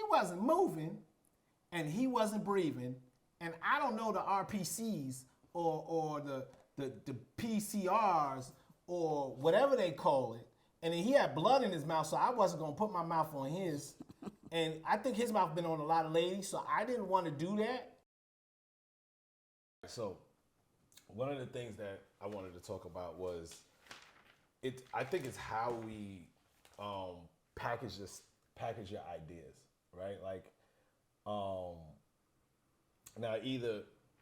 wasn't moving, and he wasn't breathing, and I don't know the RPCs or the PCRs or whatever they call it. And then he had blood in his mouth, so I wasn't gonna put my mouth on his. And I think his mouth been on a lot of ladies, so I didn't want to do that. So, one of the things that I wanted to talk about was I think it's how we package your ideas, right? Like, now either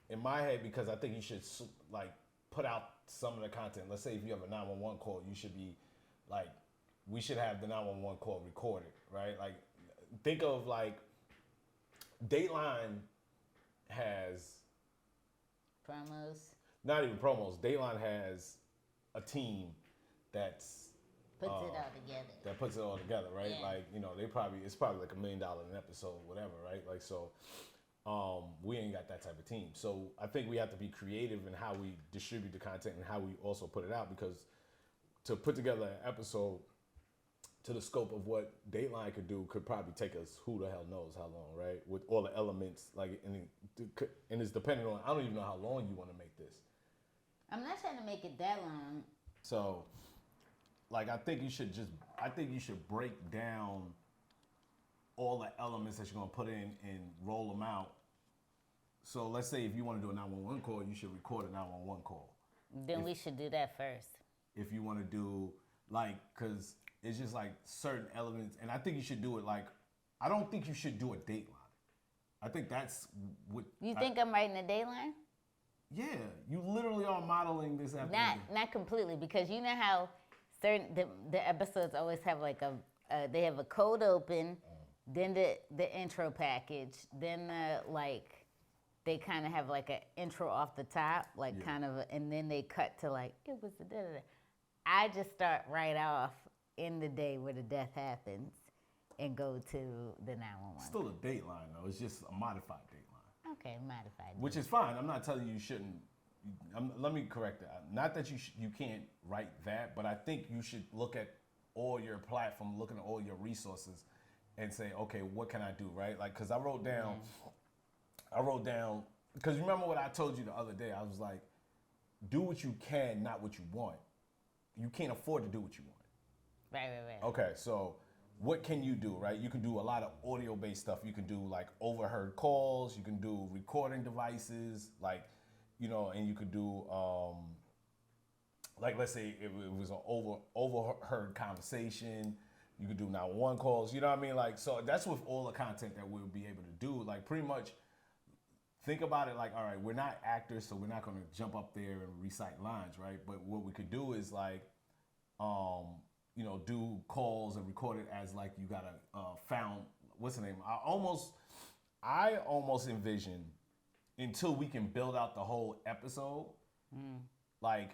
in my head, because I think you should like put out some of the content. Let's say if you have a 911 call, you should be like, we should have the 911 call recorded, right? Like, think of like Dateline has promos. Not even promos. Dateline has a team that's puts it all together. That puts it all together, right? Yeah. Like, you know, it's probably like $1 million an episode, whatever, right? Like, so we ain't got that type of team. So I think we have to be creative in how we distribute the content and how we also put it out, because to put together an episode to the scope of what Dateline could do could probably take us who the hell knows how long, right? With all the elements, like, and it's dependent on, I don't even know how long you want to make this. I'm not trying to make it that long. So, like, I think you should break down all the elements that you're gonna put in and roll them out. So let's say if you want to do a 911 call, you should record a 911 call. Then we should do that first. If you want to do, like, because it's just like certain elements, and I think you should do it like, I don't think you should do a Dateline. I think that's what you think I'm writing a Dateline? Yeah, you literally are modeling this episode. Not completely, because you know how certain the episodes always have like they have a cold open, then the intro package, then they kind of have like an intro off the top, like kind of, and then they cut to like, it was the da-da-da. I just start right off in the day where the death happens and go to the 911. Still a Dateline though. It's just a modified Dateline. Okay, modified. Which is fine. I'm not telling you shouldn't. Let me correct that. Not that you can't write that, but I think you should look at all your platform, looking at all your resources, and say, okay, what can I do, right? Like, because I wrote down, because remember what I told you the other day? I was like, do what you can, not what you want. You can't afford to do what you want. Right. Okay, so what can you do, right? You can do a lot of audio-based stuff. You can do like overheard calls. You can do recording devices, like, you know, and you could do, like, let's say it was an overheard conversation. You could do 911 calls. You know what I mean? Like, so that's with all the content that we'll be able to do. Like, pretty much, think about it like, all right, we're not actors, so we're not going to jump up there and recite lines, right? But what we could do is like, you know, do calls and record it as like you got a found, what's the name? I almost envision, until we can build out the whole episode, like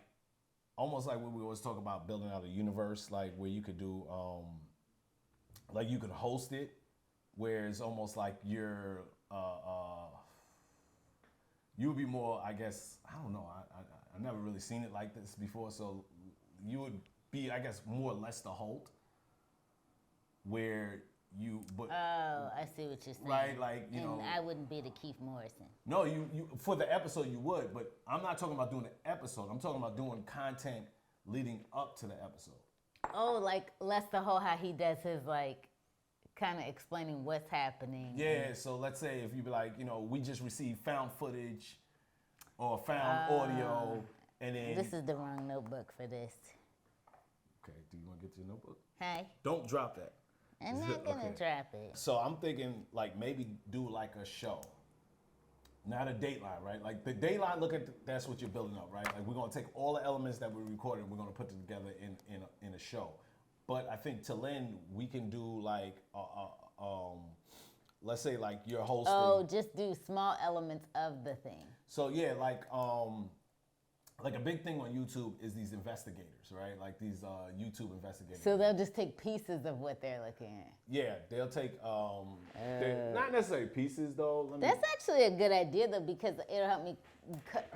almost like when we always talk about building out a universe, like where you could do, like you could host it, where it's almost like you're, you would be more, I guess, I don't know, I've never really seen it like this before, so you would be, I guess, more or less the Holt, where you, but oh, I see what you're saying. right, like, you know, I wouldn't be the Keith Morrison. No, you for the episode you would, but I'm not talking about doing the episode. I'm talking about doing content leading up to the episode. Oh, like Lester Holt, how he does his like, kind of explaining what's happening. Yeah, so let's say if you be like, you know, we just received found footage or found audio, and then this is the wrong notebook for this. Okay, do you want to get to your notebook? Hey. Don't drop that. I'm not gonna drop it. So I'm thinking like maybe do like a show, not a Dateline, right? Like the Dateline, look at that's what you're building up, right? Like we're gonna take all the elements that we recorded, we're gonna put them together in a show. But I think till then we can do like let's say like you're hosting. Oh, just do small elements of the thing. So yeah, like a big thing on YouTube is these investigators, right? Like these YouTube investigators. So they'll just take pieces of what they're looking at. Yeah, they'll take, not necessarily pieces though. That's actually a good idea though, because it'll help me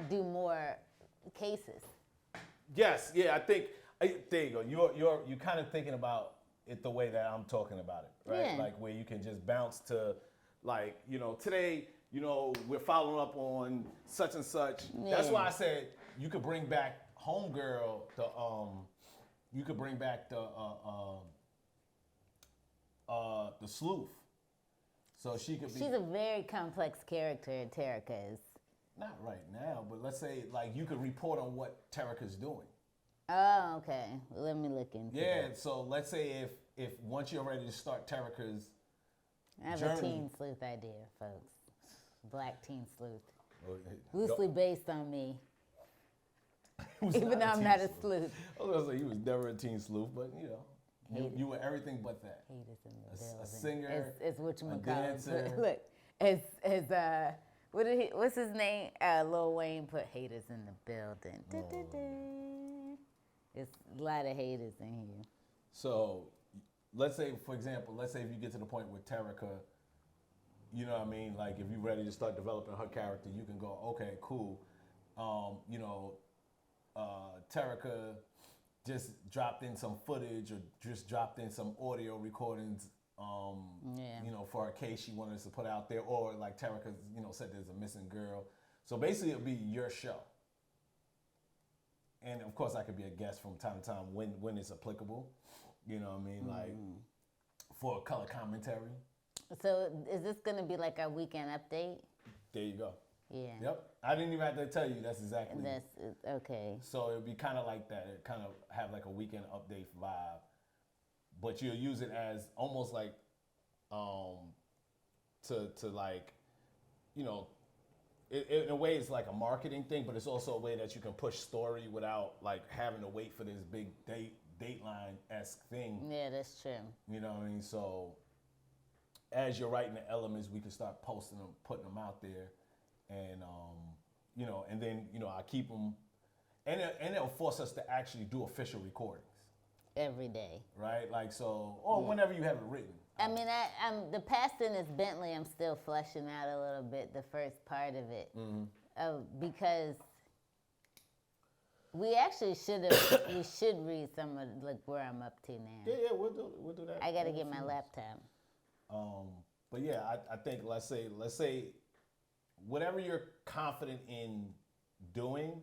do more cases. Yes, yeah, I think, there you go. You're kind of thinking about it the way that I'm talking about it, right? Yeah. Like where you can just bounce to, like, today, we're following up on such and such. That's Yeah. why I said you could bring back Homegirl. You could bring back the sleuth, so she could be. She's a very complex character, Terica is. Not right now, but let's say like you could report on what Terica's doing. Oh, okay. Let me look into Yeah, it. so let's say if once you're ready to start Terica's I have journey. a teen sleuth idea, folks. Black teen sleuth. Well, Loosely based on me. he was Even though a I'm teen not a sleuth. I was gonna say he was never a teen sleuth, but you were everything but that. Haters in the A building. singer, It's what you a call it. dancer. Look, what's his name? Lil Wayne put haters in the building. It's a lot of haters in here. So let's say, for example, if you get to the point with Terica, you know what I mean? Like if you're ready to start developing her character, you can go, okay, cool. Terica just dropped in some footage or just dropped in some audio recordings, for a case she wanted us to put out there, or like Terica, said there's a missing girl. So basically it'll be your show. And of course I could be a guest from time to time when it's applicable, you know what I mean? Like for a color commentary. So is this going to be like our weekend update? There you go. Yeah. Yep. I didn't even have to tell you. That's exactly. Okay. So it would be kind of like that. It kind of have like a weekend update vibe, but you'll use it as almost like, to like, in a way it's like a marketing thing, but it's also a way that you can push story without like having to wait for this big Dateline-esque thing. Yeah, that's true. You know what I mean? So as you're writing the elements, we can start posting them, putting them out there. And and then I keep them, and it'll force us to actually do official recordings Every day. right? Like so, or whenever you have it written. I mean, I'm the past in this Bentley. I'm still fleshing out a little bit the first part of it, because we actually we should read some of like where I'm up to now. Yeah, we'll do that. I gotta get my laptop. But yeah, I think let's say whatever you're confident in doing,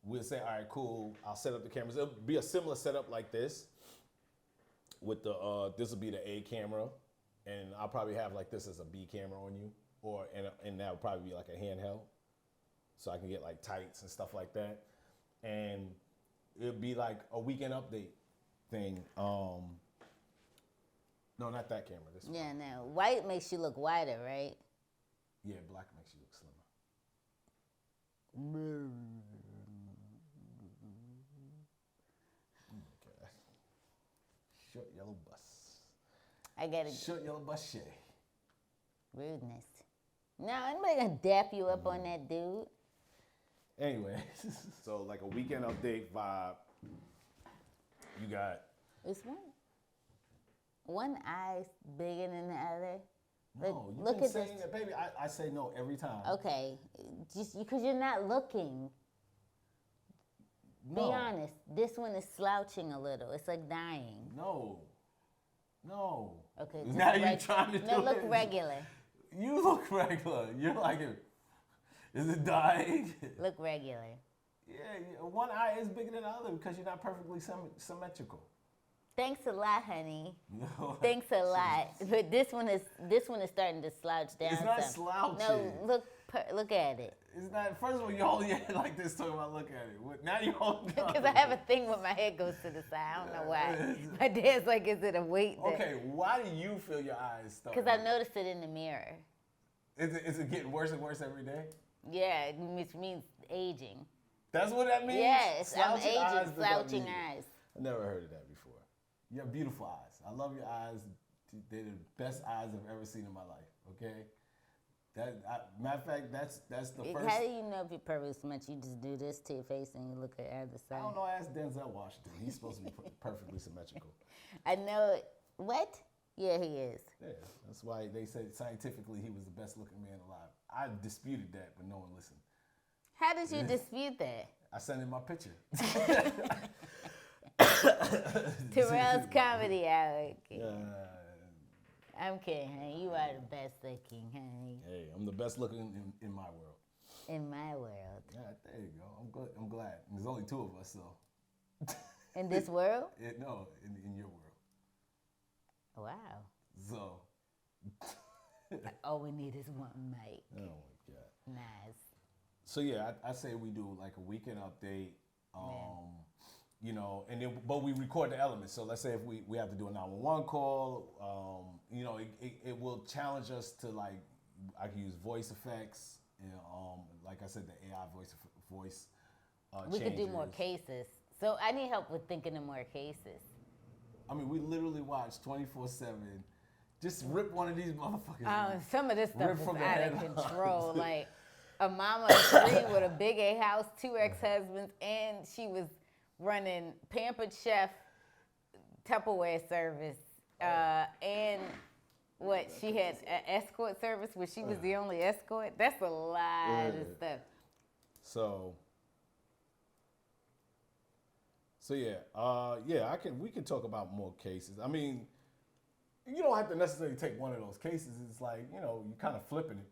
we'll say, all right, cool. I'll set up the cameras. It'll be a similar setup like this. With the this will be the A camera, and I'll probably have like this as a B camera on you, and that would probably be like a handheld, so I can get like tights and stuff like that, and it'll be like a weekend update thing. No, not that camera. This one. Yeah, no. White makes you look whiter, right? Yeah, black makes you look slimmer. Okay. Short yellow bus. I gotta Short yellow bus Shay. rudeness. No, anybody gonna dap you up on that dude? Anyway, so like a weekend update vibe. You got It's one eye's bigger than the other. no. You've Look been at saying this. that, baby. I say no every time. Okay, just because you're not looking. No. Be honest. This one is slouching a little. It's like dying. No. Okay. Now you trying to do No, look it. regular. You look regular. You're like, is it dying? Look regular. Yeah, one eye is bigger than the other because you're not perfectly symmetrical. Thanks a lot, honey. No. Thanks a lot. But this one is starting to slouch down. It's not some. slouching. No, look at it. It's not. First of all, you holding your head like this, talking about look at it. Now you holding. Because I have a thing where my head goes to the side. I don't know why. My dad's like, is it a weight? Okay, why do you feel your eyes start? Because I noticed it in the mirror. Is it getting worse and worse every day? Yeah, which means aging. That's what that means? Yes, I'm Slouching eyes aging, does not slouching mean- eyes. I never heard of that before. You have beautiful eyes. I love your eyes. They're the best eyes I've ever seen in my life. Okay. Matter of fact, that's the first. How do you know if you're perfectly symmetrical? You just do this to your face and you look at either side. I don't know. Ask Denzel Washington. He's supposed to be perfectly symmetrical. I know it. What? Yeah, he is. Yeah, that's why they said scientifically he was the best looking man alive. I disputed that, but no one listened. How did you dispute that? I sent him my picture. Terrell's Comedy Hour. Yeah. I'm kidding, honey. You are the best looking, honey. Hey, I'm the best looking in my world. In my world. Yeah, there you go. I'm good. I'm glad. And there's only two of us, so. In this world? No, in your world. Wow. So. All we need is one mic. Oh my God. Nice. So yeah, I say we do like a weekend update. You know, and then but we record the elements. So let's say if we have to do a 911 call, you know, it will challenge us to like I can use voice effects. And, like I said, the AI voice. We could do changers. more cases. So I need help with thinking of more cases. I mean, we literally watch 24/7. Just rip one of these motherfuckers. Some of this stuff Rip is from the out of head control. Like a mama of 3 with a big A house, 2 ex-husbands, and she was running Pampered Chef Tupperware service. And what, she had an escort service where she was the only escort? That's a lot of stuff. So yeah, we can talk about more cases. I mean, you don't have to necessarily take one of those cases. It's like, you know, you're kind of flipping it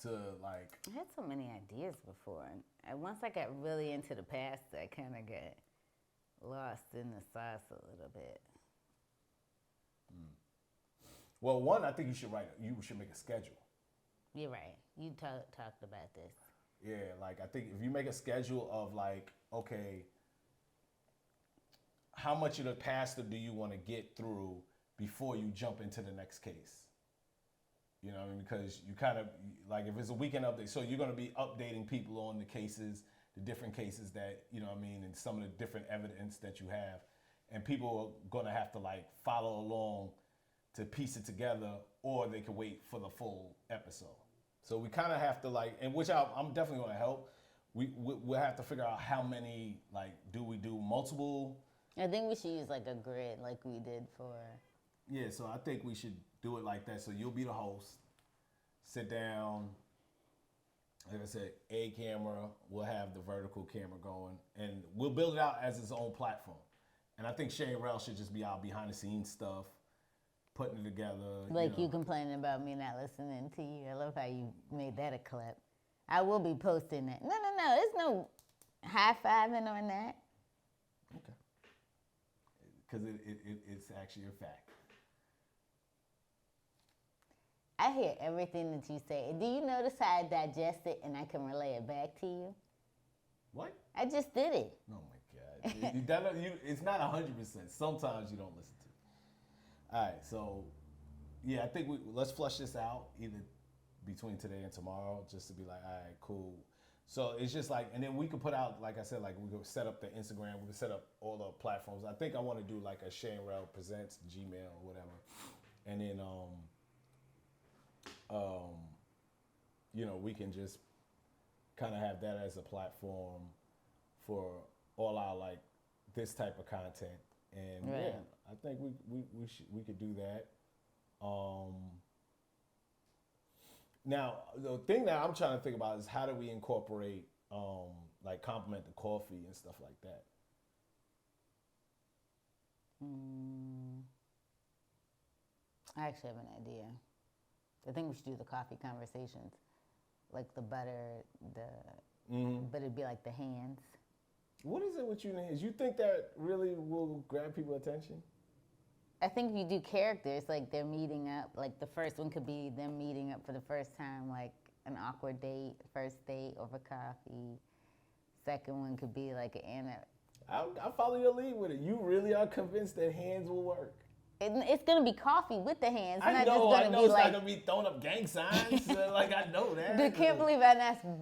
to like. I had so many ideas before. And once I got really into the past, I kind of got lost in the sauce a little bit. Well, one, I think you should make a schedule. You're right. You talked about this. Yeah, like I think if you make a schedule of like, okay, how much of the pastor do you want to get through before you jump into the next case? You know what I mean? Because you kind of, like if it's a weekend update, so you're going to be updating people on the cases, the different cases that, you know what I mean, and some of the different evidence that you have. And people are going to have to like follow along to piece it together, or they can wait for the full episode. So we kind of have to like, and which I'm definitely going to help. We'll have to figure out how many, like, do we do multiple? I think we should use like a grid like we did for. Yeah, so I think we should do it like that. So you'll be the host, sit down, like I said, a camera, we'll have the vertical camera going, and we'll build it out as its own platform. And I think Shay and Rell should just be out behind the scenes stuff, putting it together. Like you complaining about me not listening to you. I love how you made that a clip. I will be posting that. No. There's no high-fiving on that. Okay. Because it's actually a fact. I hear everything that you say. Do you notice how I digest it and I can relay it back to you? What? I just did it. Oh my God. It's not 100%. Sometimes you don't listen to it. All right, so yeah, I think let's flush this out either between today and tomorrow, just to be like, all right, cool. So it's just like, and then we could put out, like I said, like we could set up the Instagram, we could set up all the platforms. I think I want to do like a Shay and Rell Presents Gmail or whatever, and then you know, we can just kind of have that as a platform for all our like this type of content. And right. Yeah, I think we could do that. Now, the thing that I'm trying to think about is how do we incorporate, like compliment the coffee and stuff like that. I actually have an idea. I think we should do the coffee conversations, like the butter, but it'd be like the hands. What is it with you and hands? You think that really will grab people's attention? I think if you do characters, like they're meeting up, like the first one could be them meeting up for the first time, like an awkward date, first date over coffee. Second one could be like I follow your lead with it. You really are convinced that hands will work. It's gonna be coffee with the hands. It's I not know just gonna be it's like, not gonna be throwing up gang signs. Like I know that. I can't believe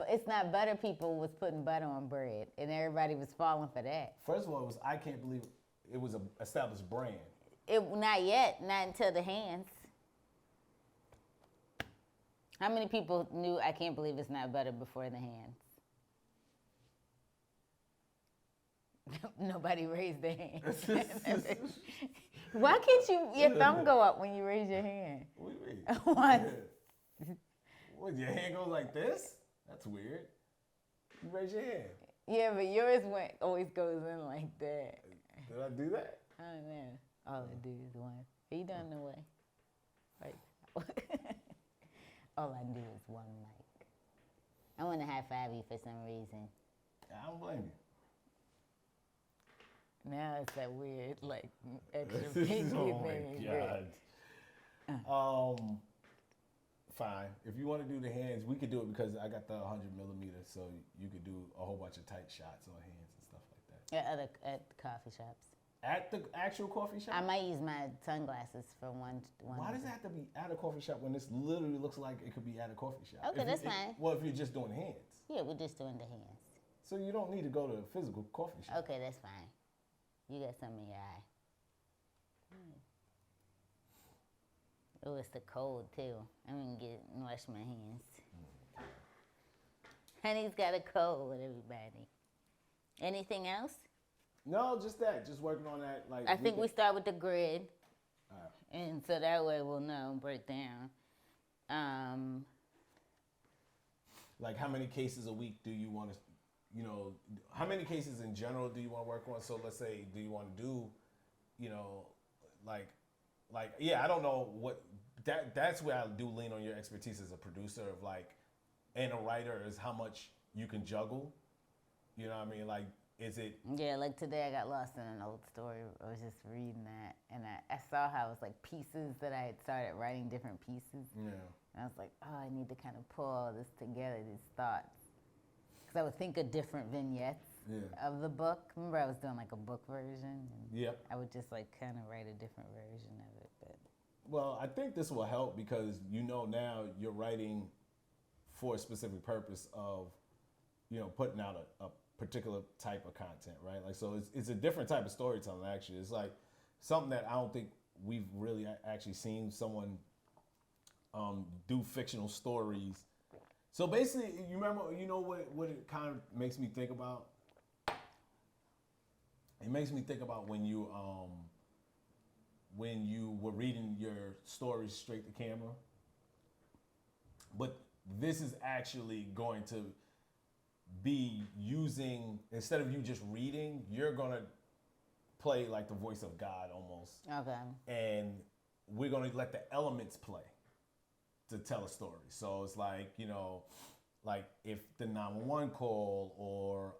it's not butter people was putting butter on bread, and everybody was falling for that. First of all, I can't believe it was an established brand. Not yet, not until the hands. How many people knew I can't believe it's not butter before the hands? Nobody raised their hand. Why can't your thumb go up when you raise your hand? What do you mean? What? What, your hand goes like this? That's weird. You raise your hand. Yeah, but yours always goes in like that. Did I do that? I don't know. All I do is one. Are you done the way? Right. All I do is one mic. I want to high five you for some reason. I don't blame you. Now it's that weird, like, extra pinky Oh thing. my God. Fine. If you want to do the hands, we could do it because I got the 100mm, so you could do a whole bunch of tight shots on hands and stuff like that. At coffee shops. At the actual coffee shop? I might use my sunglasses for one. Why does it have to be at a coffee shop when this literally looks like it could be at a coffee shop? Okay, that's fine. Well, if you're just doing hands. Yeah, we're just doing the hands. So you don't need to go to a physical coffee shop. Okay, that's fine. You got some in your eye. Oh, it's the cold too. I'm gonna wash my hands. Honey's got a cold, everybody. Anything else? No, just that. Just working on that. Like I think we start with the grid, All right. and so that way we'll know, break down. Like how many cases a week do you want to, how many cases in general do you want to work on? So let's say, do you want to do, yeah, I don't know what, that's where I do lean on your expertise as a producer of and a writer is how much you can juggle. You know what I mean? Like, is it? Yeah, like today I got lost in an old story. I was just reading that, and I saw how it was like pieces that I had started writing different pieces. Yeah. And I was like, oh, I need to kind of pull all this together, these thoughts. Because I would think of different vignettes of the book. Remember I was doing like a book version? Yep. I would just like kind of write a different version of it. But Well, I think this will help because now you're writing for a specific purpose of, putting out a particular type of content, right? Like, so it's a different type of storytelling, actually. It's like something that I don't think we've really actually seen someone do fictional stories. So basically, you remember, what it kind of makes me think about? It makes me think about when you were reading your stories straight to camera. But this is actually going to be using, instead of you just reading, you're going to play like the voice of God almost. okay. And we're going to let the elements play to tell a story. So it's like, like if the 911 call or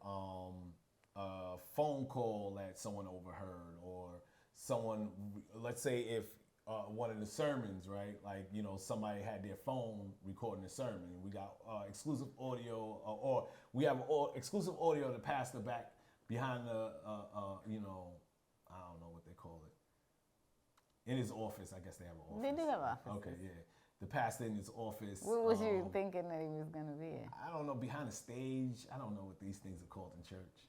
a phone call that someone overheard, or someone, let's say if one of the sermons, right? Like, somebody had their phone recording a sermon. We got exclusive audio, or we have exclusive audio of the pastor back behind the, I don't know what they call it. In his office, I guess they have an office. They do have offices. Okay, yeah. The pastor in his office. What was you thinking that he was going to be? I don't know, behind the stage. I don't know what these things are called in church.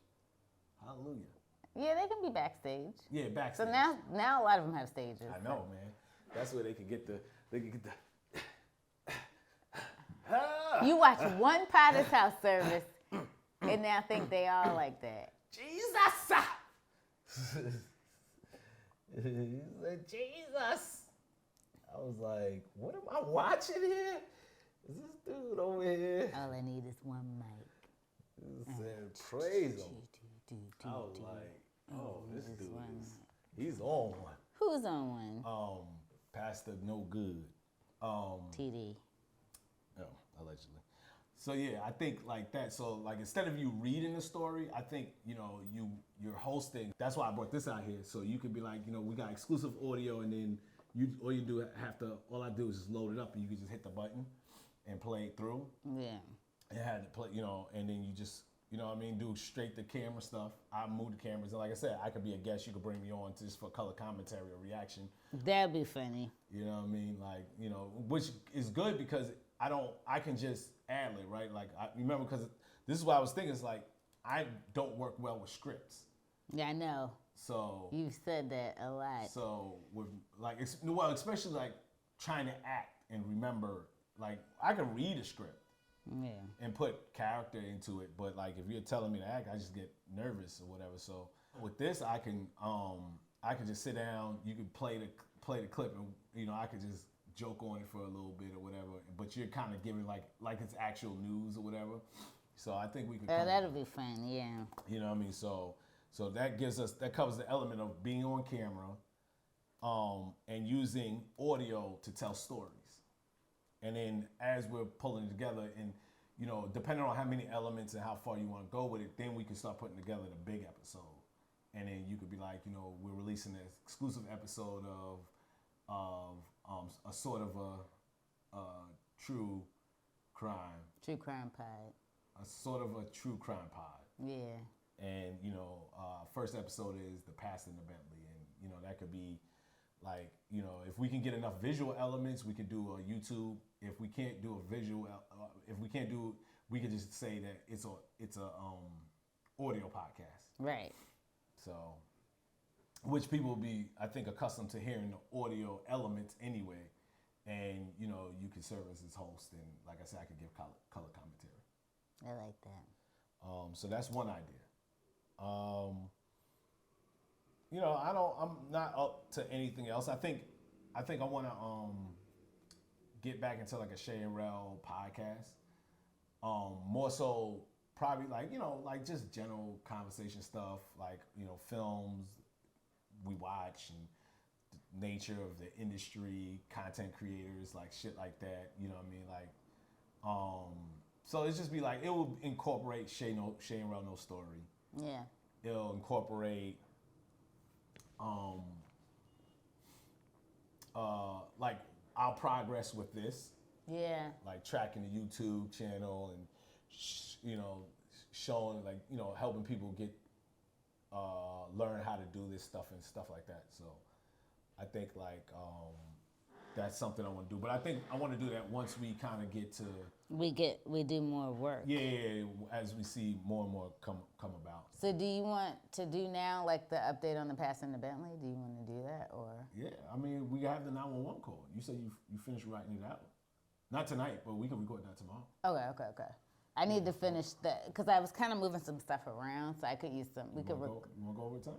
Hallelujah. Yeah, they can be backstage. Yeah, backstage. So now a lot of them have stages. I know, man. That's where they can get the. You watch one Potter's House service, and now think they all like that. Jesus! He said, Jesus! I was like, what am I watching here? Is this dude over here? All I need is one mic. He said, praise him. I was like, oh, this dude he's on one. Who's on one? Pastor No Good. TD. Oh, allegedly. So yeah, I think like that. So like instead of you reading the story, I think you're hosting. That's why I brought this out here. So you could be like, we got exclusive audio, and then all I do is just load it up, and you can just hit the button and play it through. Yeah. And had to play, and then you just, do straight to camera stuff. I move the cameras, and like I said, I could be a guest. You could bring me on just for color commentary or reaction. That'd be funny. You know what I mean? Like, which is good because I can just ad-lib, right? Like, remember, because this is what I was thinking. It's like, I don't work well with scripts. Yeah, I know. So. You've said that a lot. So, with like, especially like trying to act and remember, like, I can read a script. Yeah. And put character into it, but like if you're telling me to act, I just get nervous or whatever. So with this, I can just sit down. You can play the clip, and I could just joke on it for a little bit or whatever. But you're kind of giving like it's actual news or whatever. So I think we could. That'll be fun. Yeah. You know what I mean? So that covers the element of being on camera, and using audio to tell stories. And then as we're pulling it together, and depending on how many elements and how far you want to go with it, then we can start putting together the big episode. And then you could be like, we're releasing an exclusive episode of a sort of a true crime. True crime pod. A sort of a true crime pod. Yeah. And first episode is the Pastor in the Bentley, and that could be like, if we can get enough visual elements, we can do a YouTube. If we can't do a visual, we can just say that it's a audio podcast. Right. So, which people will be, I think, accustomed to hearing the audio elements anyway, and you can serve as his host, and like I said, I could give color commentary. I like that. So that's one idea. I'm not up to anything else. I think I want to get back into like a Shay and Rell podcast. More so probably like just general conversation stuff, like, films we watch and the nature of the industry, content creators, like shit like that. You know what I mean? Like, so it's just be like, it will incorporate Shay and Rell No Story. Yeah. It'll incorporate like our progress with this. Yeah. Like tracking the YouTube channel and showing, like, helping people get learn how to do this stuff and stuff like that. So I think like that's something I want to do. But I think I want to do that once we kind of get to we do more work. Yeah, as we see more and more come about. So do you want to do now like the update on the Pastor in the Bentley? Do you want to do that or? Yeah, I mean, we have the 911 call. You said you finished writing it out. Not tonight, but we can record that tomorrow. Okay. I need to finish that because I was kind of moving some stuff around, so I could use some. You want to go over time?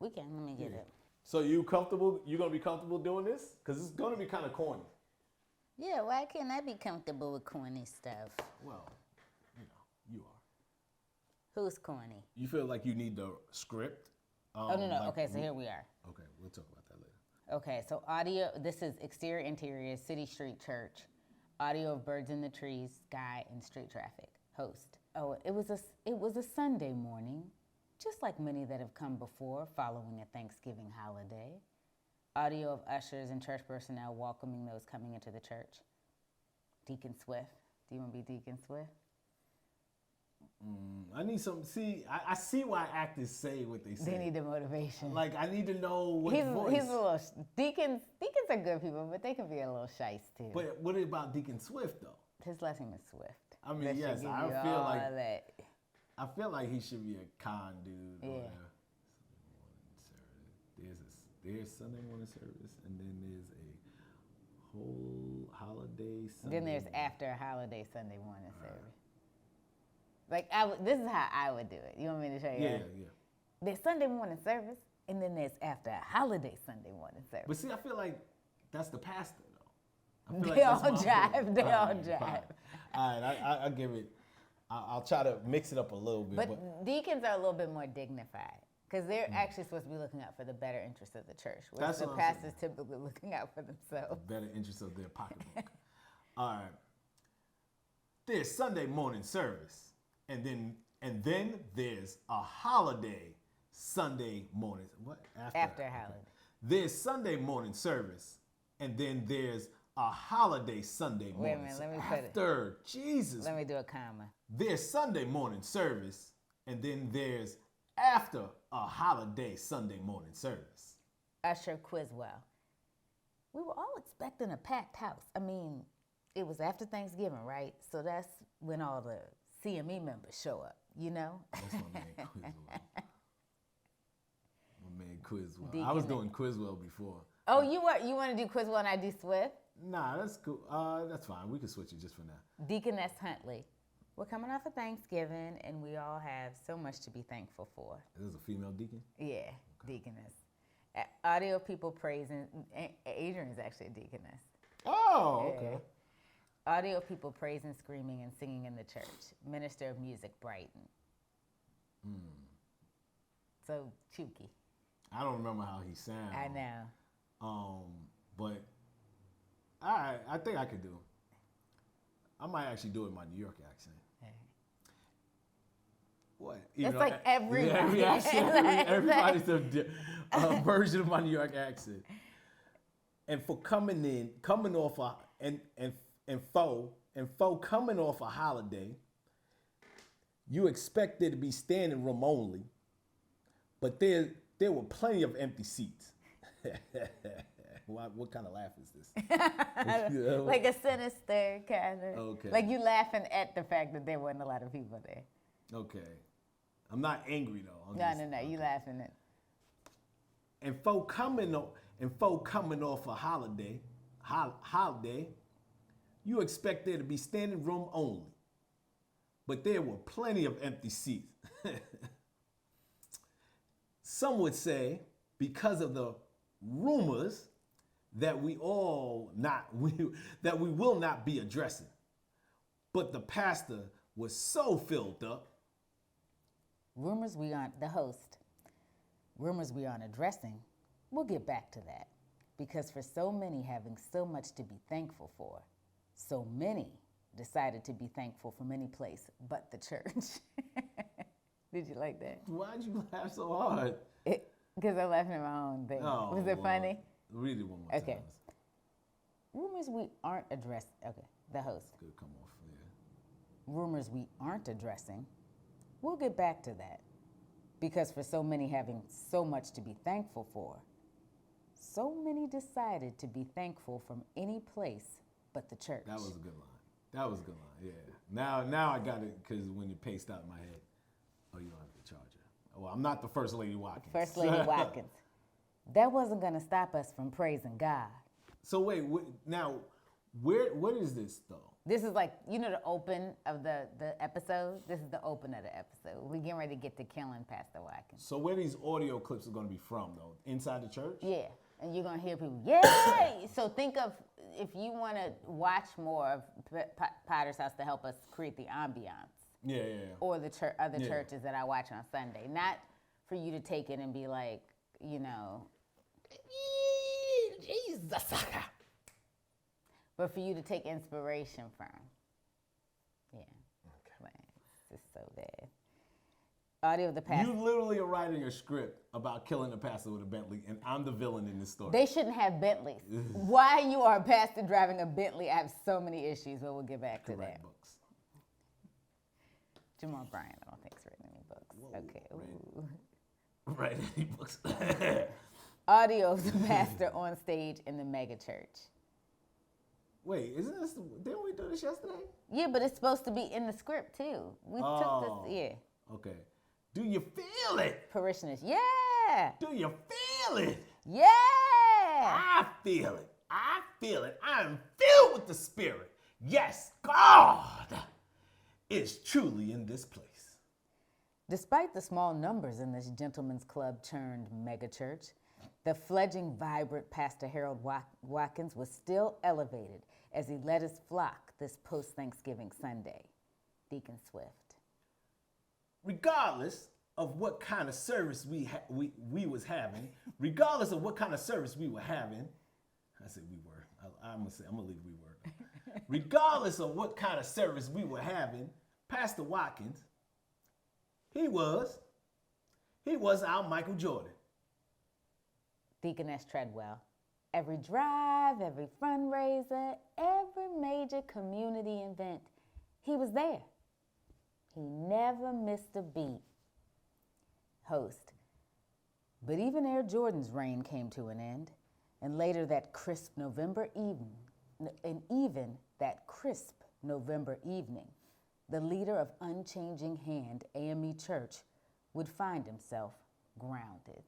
We can. Let me get it. So you comfortable? You gonna be comfortable doing this? Because it's gonna be kind of corny. Yeah, why can't I be comfortable with corny stuff? Well, you are. Who's corny? You feel like you need the script? No. Like, okay, so here we are. Okay, we'll talk about that later. Okay, so audio. This is exterior, interior, City Street Church. Audio of birds in the trees, sky, and street traffic. Host. Oh, it was a Sunday morning, just like many that have come before, following a Thanksgiving holiday. Audio of ushers and church personnel welcoming those coming into the church. Deacon Swift. Do you want to be Deacon Swift? I need some. See, I see why actors say what they say. They need the motivation. Like, I need to know what voice. He's a little deacons. Deacons are good people, but they can be a little shice too. But what about Deacon Swift though? His last name is Swift. I mean, That yes, should give I you feel all like of that. I feel like he should be a con dude. Yeah. There's Sunday morning service, and then there's a whole holiday Sunday. Then there's after a holiday Sunday morning service. Like this is how I would do it. You want me to show you? Yeah. There's Sunday morning service, and then there's after a holiday Sunday morning service. But see, I feel like that's the pastor though. I feel They like all that's my jive. fault. They all Fine. jive. All right, I'll give it. I'll try to mix it up a little bit. But deacons are a little bit more dignified because they're actually supposed to be looking out for the better interests of the church, whereas the pastor's typically looking out for themselves. The better interests of their pocketbook. All right. There's Sunday morning service, and then there's a holiday Sunday morning. What? After a holiday. There's Sunday morning service, and then there's a holiday Sunday morning. Wait a minute, let me put it. After, Jesus. Let me do a comma. There's Sunday morning service, and then there's after a holiday Sunday morning service. Usher Quizwell. We were all expecting a packed house. I mean, it was after Thanksgiving, right? So that's when all the CME members show up, you know? That's my man Quizwell. My man Quizwell. Deacon I was doing Quizwell before. Oh, you want to do Quizwell and I do Swift? Nah, that's cool. That's fine. We can switch it just for now. Deaconess Huntley. We're coming off of Thanksgiving, and we all have so much to be thankful for. Is this a female deacon? Yeah, deaconess. Audio people praising. Adrian's actually a deaconess. Oh, okay. Audio of people praising, screaming, and singing in the church. Minister of music, Brighton. So, Chuki. I don't remember how he sounds. I know. But I think I could do it. I might actually do it in my New York accent. What? It's like everybody. Everybody's a version of my New York accent. And for coming off coming off a holiday, you expect there to be standing room only, but there were plenty of empty seats. What kind of laugh is this? Like a sinister kind of. Okay. Like you laughing at the fact that there wasn't a lot of people there. Okay. I'm not angry though. No. You laughing at. And folk coming off a holiday, you expect there to be standing room only, but there were plenty of empty seats. Some would say because of the rumors that we will not be addressing, but the pastor was so filled up. Rumors we aren't addressing. We'll get back to that. Because for so many having so much to be thankful for, so many decided to be thankful from any place but the church. Did you like that? Why'd you laugh so hard? Because I'm laughing at my own thing. Oh, Was it funny? Read it one more Okay. time. Rumors we aren't addressing. Okay, the host. Good, come off. Yeah. Rumors we aren't addressing. We'll get back to that. Because for so many having so much to be thankful for, so many decided to be thankful from any place but the church. That was a good line. Yeah. Now I got it because when you paced out in my head, oh, you don't have the charger. Well, I'm not the First Lady Watkins. First Lady Watkins. That wasn't going to stop us from praising God. So wait, now, what is this though? This is like, the open of the episode? This is the open of the episode. We're getting ready to get to killing Pastor Watkins. So where these audio clips are going to be from though? Inside the church? Yeah, and you're going to hear people, yay! So think of, if you want to watch more of Potter's House to help us create the ambiance. Yeah. Or the other churches that I watch on Sunday. Not for you to take it and be like, Jesus. But for you to take inspiration from. Yeah. Okay. It's just so bad. Audio of the pastor. You literally are writing a script about killing the pastor with a Bentley, and I'm the villain in this story. They shouldn't have Bentleys. Why you are a pastor driving a Bentley, I have so many issues, but we'll get back to that. Books. Jamal Bryant, I don't think's written any books. Whoa, Okay. Write any books. Audio of the pastor on stage in the mega church. Wait, didn't we do this yesterday? Yeah, but it's supposed to be in the script too. We took this, yeah. Okay. Do you feel it? Parishioners, yeah. Do you feel it? Yeah. I feel it. I feel it. I am filled with the Spirit. Yes, God is truly in this place. Despite the small numbers in this gentleman's club turned megachurch, the fledgling, vibrant Pastor Harold Watkins was still elevated as he led his flock this post-Thanksgiving Sunday. Deacon Swift. Regardless of what kind of service we was having, I said we were. I'm gonna leave we were. Regardless of what kind of service we were having, Pastor Watkins, he was our Michael Jordan. Deaconess Treadwell. Every drive, every fundraiser, every major community event, he was there. He never missed a beat. Host. But even Air Jordan's reign came to an end, and later that crisp November evening, the leader of Unchanging Hand AME Church would find himself grounded.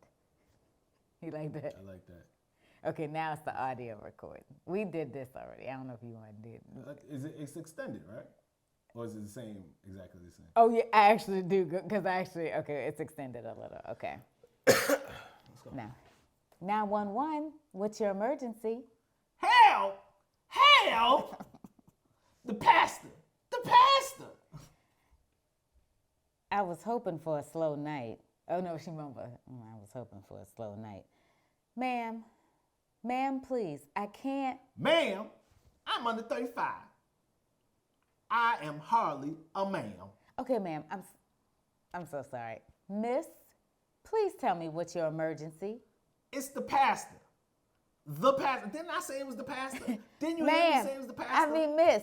You like that? I like that. Okay, now it's the audio recording. We did this already. I don't know if you want to do it. It's extended, right? Or is it exactly the same? Oh, yeah, I actually do, because it's extended a little. Okay. Let's go. Now, 911, what's your emergency? Help! The pastor. The pastor. I was hoping for a slow night. Oh no, she mumbled. I was hoping for a slow night. Ma'am, please, I can't. Ma'am, I'm under 35. I am hardly a ma'am. Okay, ma'am, I'm so sorry. Miss, please tell me what's your emergency. It's the pastor. The pastor. Didn't I say it was the pastor? Didn't you hear me Ma'am, say it was the pastor? I mean, miss,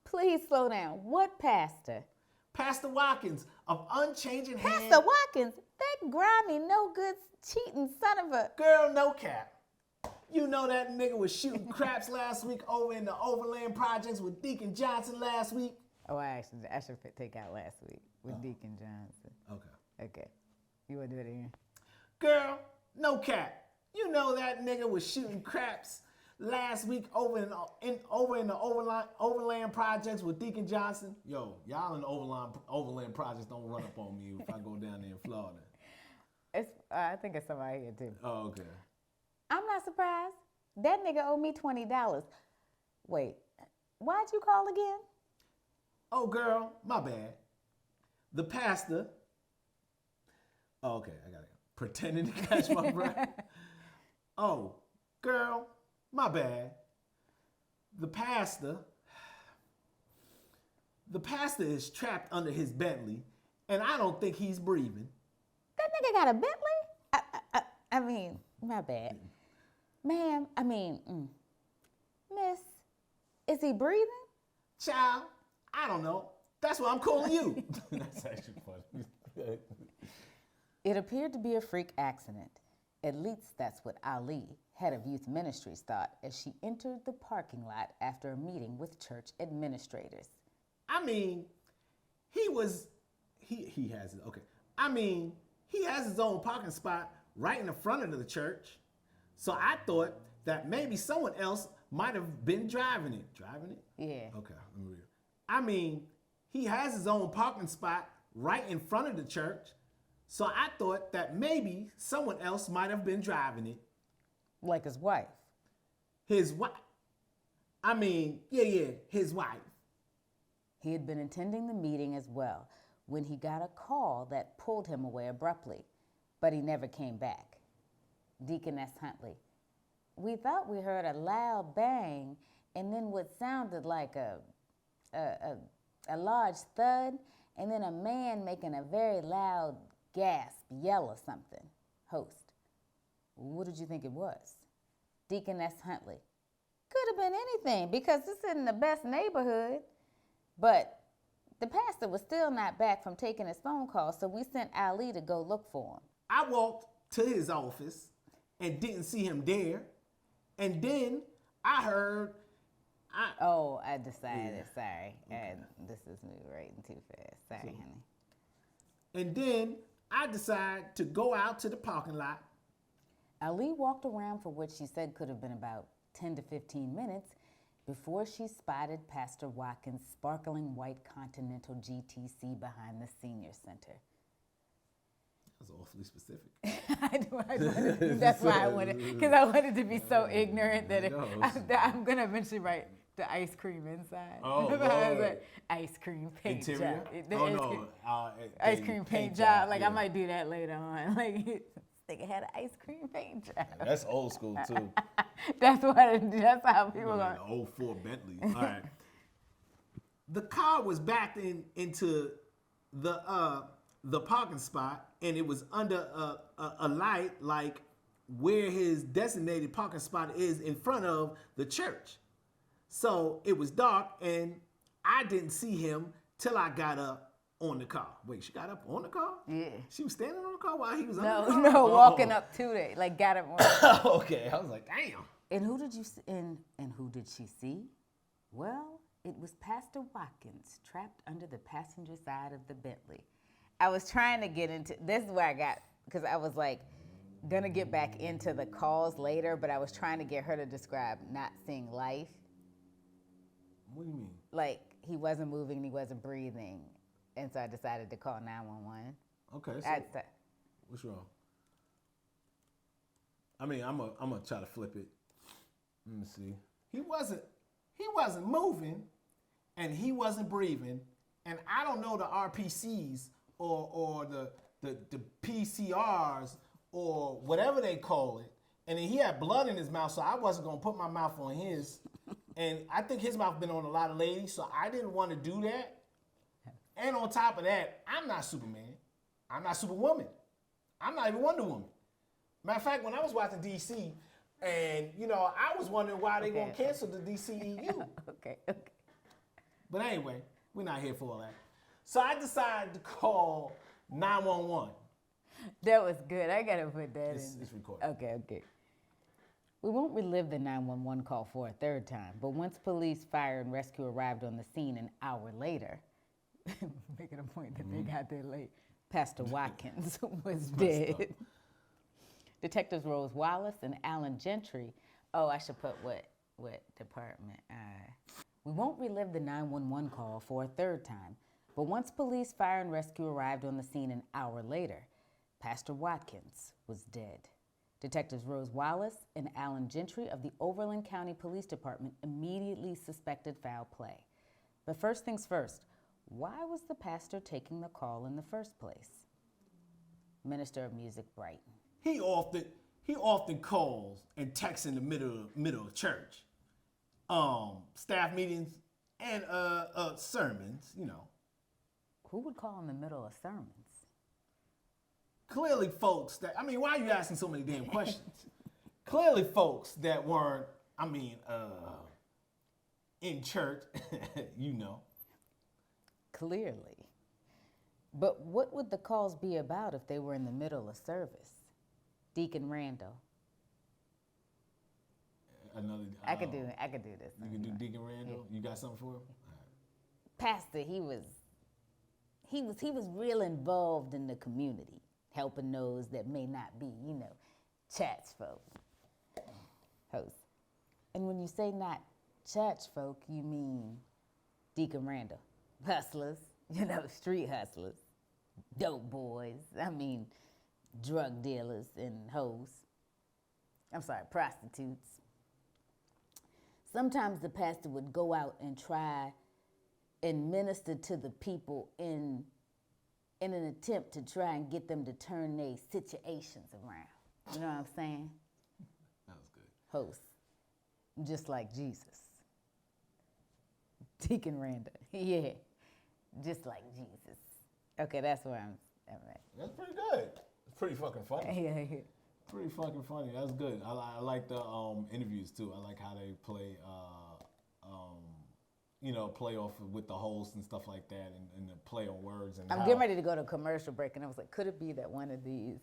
please slow down. What pastor? Pastor Watkins of Unchanging Hand. Pastor Watkins, that grimy, no good, cheating son of a... Girl, no cap. You know that nigga was shooting craps last week over in the Overland Projects with Deacon Johnson last week? Oh, I should take out last week with Deacon Johnson. Okay. You want to do it again? Girl, no cap. You know that nigga was shooting craps last week over in the Overland Projects with Deacon Johnson. Yo, y'all in the Overland Projects don't run up on me if I go down there in Florida. I think it's somebody here too. Oh, okay. I'm not surprised. That nigga owed me $20. Wait, why'd you call again? Oh, girl, my bad. The pastor. Oh, okay, I got it. Pretending to catch my breath. Oh, girl, my bad. The pastor is trapped under his Bentley, and I don't think he's breathing. That nigga got a Bentley? I mean, my bad. Ma'am, miss, is he breathing? Child, I don't know. That's why I'm calling you. That's actually funny. It appeared to be a freak accident. At least that's what Ali, head of youth ministries, thought as she entered the parking lot after a meeting with church administrators. I mean, he has it. Okay. I mean, he has his own parking spot right in the front of the church. So I thought that maybe someone else might have been driving it. Driving it? Yeah. Okay, let me read it. I mean, he has his own parking spot right in front of the church. So I thought that maybe someone else might have been driving it. Like his wife. His wife. I mean, yeah, his wife. He had been attending the meeting as well when he got a call that pulled him away abruptly, but he never came back. Deaconess Huntley, we thought we heard a loud bang and then what sounded like a large thud and then a man making a very loud gasp, yell or something. Host, what did you think it was? Deaconess Huntley, could have been anything because this isn't the best neighborhood. But the pastor was still not back from taking his phone call, so we sent Ali to go look for him. I walked to his office and didn't see him there. And then I heard... I decided, Yeah. sorry. Okay. This is me writing too fast. Sorry, honey. And then I decided to go out to the parking lot. Ali walked around for what she said could have been about 10 to 15 minutes before she spotted Pastor Watkins' sparkling white Continental GTC behind the senior center. That's awfully specific. That's why I wanted, because I wanted to be so ignorant that I'm going to eventually write the ice cream inside. Oh, Lord. Ice cream paint Interior? job. Ice cream paint job. job. Like, Yeah. I might do that later on. Like, this nigga had an ice cream paint job. That's old school too. That's how people Like are. an old Ford Bentley. All right. The car was backed into the parking spot, and it was under a light, like where his designated parking spot is in front of the church. So it was dark, and I didn't see him till I got up on the car. Wait, she got up on the car? Yeah. She was standing on the car while he was under the car? No, walking up to it, like got him on. Okay, I was like, damn. And who did she see? Well, it was Pastor Watkins trapped under the passenger side of the Bentley. I was trying to get into, this is where I got, because I was like, gonna get back into the calls later, but I was trying to get her to describe not seeing life. What do you mean? Like, he wasn't moving and he wasn't breathing. And so I decided to call 911. Okay, so what's wrong? I mean, I'm gonna try to flip it. Let me see. He wasn't moving, and he wasn't breathing, and I don't know the RPCs or the PCRs or whatever they call it, and then he had blood in his mouth, so I wasn't gonna put my mouth on his, and I think his mouth been on a lot of ladies, so I didn't want to do that. And on top of that, I'm not Superman, I'm not Superwoman, I'm not even Wonder Woman. Matter of fact, when I was watching DC, and I was wondering why they gonna cancel the DCEU. Okay. But anyway, we're not here for all that. So I decided to call 911. That was good. I gotta put that It's in. recorded. Okay. We won't relive the 911 call for a third time, but once police, fire, and rescue arrived on the scene an hour later, making a point that they got there late, Pastor Watkins was dead. Detectives Rose Wallace and Alan Gentry. Oh, I should put what department. We won't relive the 911 call for a third time, but once police, fire, and rescue arrived on the scene an hour later, Pastor Watkins was dead. Detectives Rose Wallace and Alan Gentry of the Overland County Police Department immediately suspected foul play. But first things first, why was the pastor taking the call in the first place? Minister of Music Brighton. He often calls and texts in the middle of church, staff meetings and sermons. Who would call in the middle of sermons? Clearly, folks why are you asking so many damn questions? Clearly, folks that weren't, in church, Clearly. But what would the calls be about if they were in the middle of service? Deacon Randall. I could do this. You can do Deacon Randall. Yeah. You got something for him? Pastor, he was real involved in the community, helping those that may not be, church folk. Host. And when you say not church folk, you mean Deacon Randall. Hustlers, street hustlers, dope boys, drug dealers and hoes. Prostitutes. Sometimes the pastor would go out and try and minister to the people in an attempt to try and get them to turn their situations around. You know what I'm saying? That was good. Host. Just like Jesus. Deacon Randall. Yeah. Just like Jesus. Okay, that's where I'm at. That's pretty good. It's pretty fucking funny. Yeah. Pretty fucking funny. That's good. I like the interviews too. I like how they play, play off with the host and stuff like that, and the play on words. And I'm getting ready to go to a commercial break, and I was like, could it be that one of these?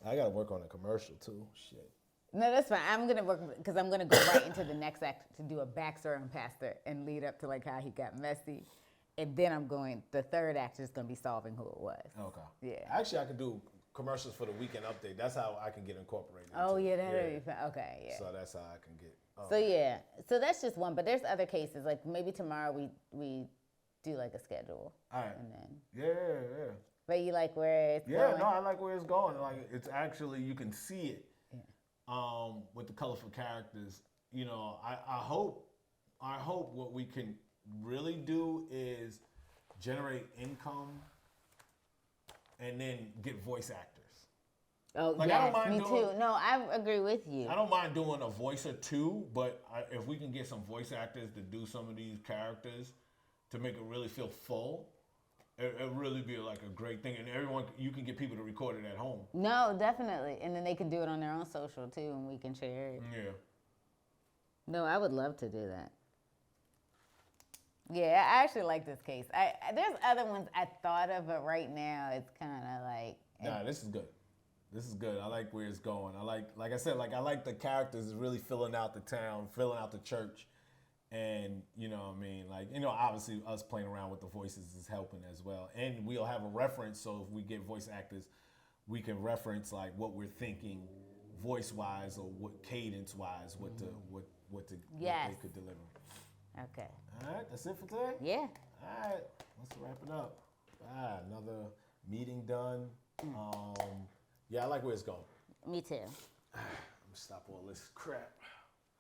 I gotta work on a commercial too. Shit. No, that's fine. I'm gonna work because I'm gonna go right into the next act to do a backstory on Pastor and lead up to like how he got messy, and then the third act is gonna be solving who it was. Okay. Yeah. Actually, I could do commercials for the weekend update. That's how I can get incorporated. Oh yeah, that'd be fun. Okay, yeah. So that's how I can get. So that's just one, but there's other cases. Like maybe tomorrow we do like a schedule. All right. And then. Yeah. But you like where it's going? Yeah, no, I like where it's going. Like it's actually you can see it. With the colorful characters. I hope what we can really do is generate income and then get voice actors. Oh, like, yes, me too. No, I agree with you. I don't mind doing a voice or two, but if we can get some voice actors to do some of these characters to make it really feel full, it'll really be like a great thing. And you can get people to record it at home. No, definitely. And then they can do it on their own social too, and we can share it. Yeah. No, I would love to do that. Yeah, I actually like this case. There's other ones I thought of, but right now it's kind of like. Nah, this is good. This is good. I like where it's going. I like I said, I like the characters really filling out the town, filling out the church. And, obviously us playing around with the voices is helping as well. And we'll have a reference, so if we get voice actors, we can reference like what we're thinking voice-wise or what cadence-wise, what they could deliver. Okay. All right, that's it for today? Yeah. All right, let's wrap it up. Another meeting done. Yeah, I like where it's going. Me too. I'm gonna stop all this crap.